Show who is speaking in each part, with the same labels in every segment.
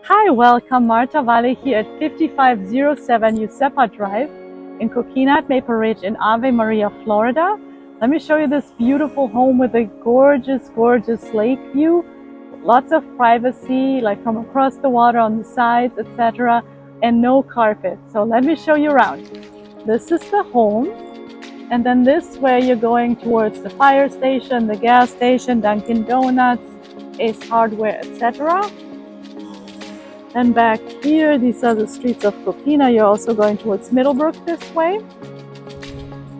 Speaker 1: Hi, welcome. Marta Valle here at 5507 Useppa Drive in Coquina at Maple Ridge in Ave Maria, Florida. Let me show you this beautiful home with a gorgeous, gorgeous lake view. Lots of privacy, like from across the water on the sides, etc. And no carpet. So let me show you around. This is the home. And then this way you're going towards the fire station, the gas station, Dunkin' Donuts, Ace Hardware, etc. And back here, these are the streets of Coquina. You're also going towards Middlebrook this way.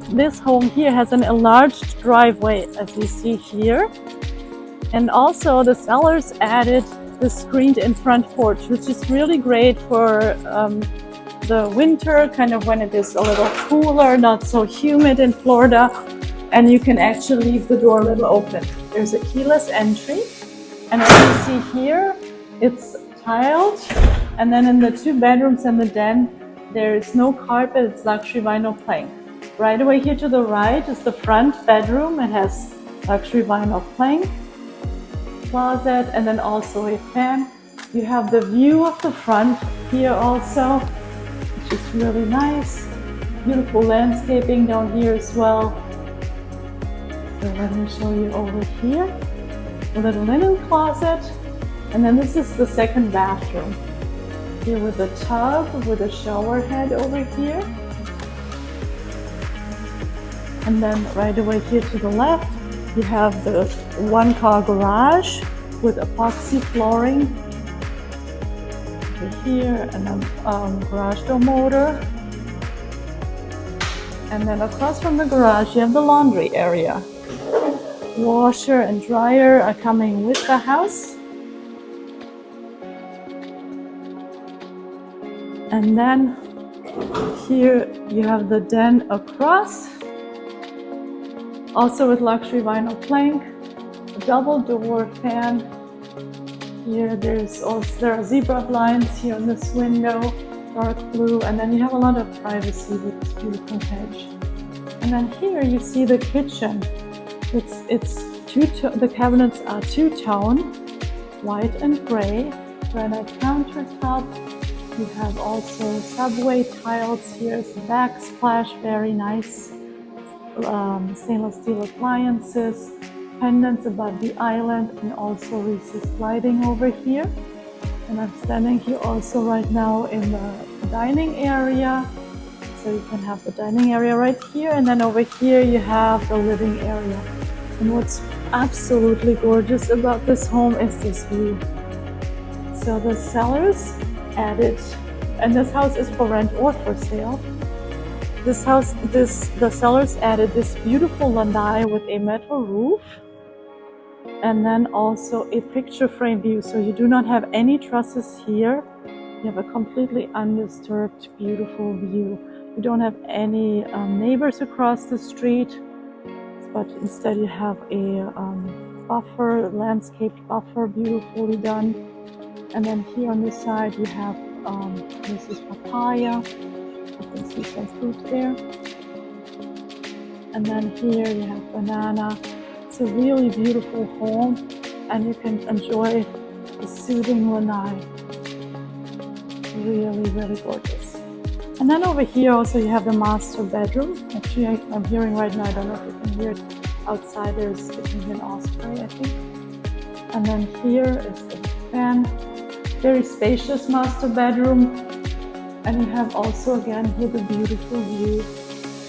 Speaker 1: This home here has an enlarged driveway, as you see here. And also the sellers added the screened-in front porch, which is really great for the winter, kind of when it is a little cooler, not so humid in Florida. And you can actually leave the door a little open. There's a keyless entry. And as you see here, it's tiled, and then in the two bedrooms and the den there is no carpet, it's luxury vinyl plank. Right away here to the right is the front bedroom. It has luxury vinyl plank, closet, and then also a fan. You have the view of the front here also, which is really nice. Beautiful landscaping down here as well. So let me show you over here, a little linen closet. And then this is the second bathroom. Here with a tub, with a shower head over here. And then right away here to the left, you have the one-car garage with epoxy flooring. Over here, and a garage door motor. And then across from the garage, you have the laundry area. Washer and dryer are coming with the house. And then here you have the den across, also with luxury vinyl plank, a double door fan. Here there are zebra blinds here on this window, dark blue, and then you have a lot of privacy with this beautiful hedge. And then here you see the kitchen. The cabinets are two-tone, white and gray, granite countertop. You have also subway tiles. Here's the backsplash, very nice. Stainless steel appliances, pendants above the island, and also recessed lighting over here. And I'm standing here also right now in the dining area. So you can have the dining area right here, and then over here you have the living area. And what's absolutely gorgeous about this home is this view. So the sellers added, and this house is for rent or for sale. The sellers added this beautiful lanai with a metal roof, and then also a picture frame view. So you do not have any trusses here. You have a completely undisturbed, beautiful view. You don't have any neighbors across the street, but instead you have a buffer, landscaped buffer, beautifully done. And then here on this side you have, this is papaya. You can see some fruit there. And then here you have banana. It's a really beautiful home, and you can enjoy the soothing lanai. Really, really gorgeous. And then over here also you have the master bedroom. Actually, I'm hearing right now, I don't know if you can hear it outside, you can hear an osprey, I think. And then here is the fan. Very spacious master bedroom, and you have also again here the beautiful view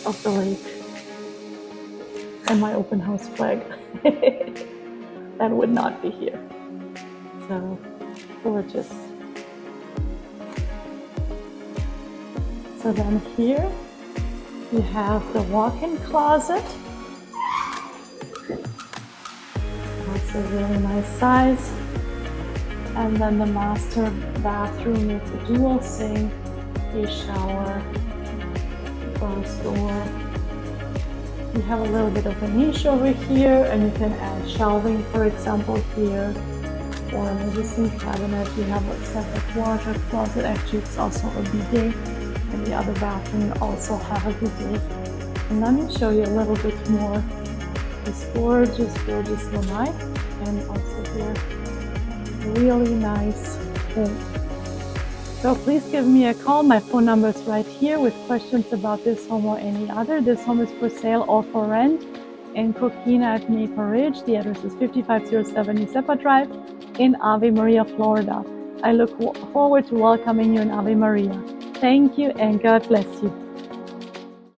Speaker 1: of the lake and my open house flag. That would not be here. So gorgeous. So then here you have the walk-in closet. Also really nice size. And then the master bathroom with a dual sink, a shower, glass door. You have a little bit of a niche over here, and you can add shelving, for example, here, or maybe some cabinet. You have a separate water closet. Actually, it's also a bidet, and the other bathroom also have a bidet. And let me show you a little bit more. This gorgeous, gorgeous lanai, and also here. Really nice home. So please give me a call. My phone number is right here with questions about this home or any other. This home is for sale or for rent in Coquina at Maple Ridge. The address is 5507 Useppa Drive in Ave Maria, Florida. I look forward to welcoming you in Ave Maria. Thank you and God bless you.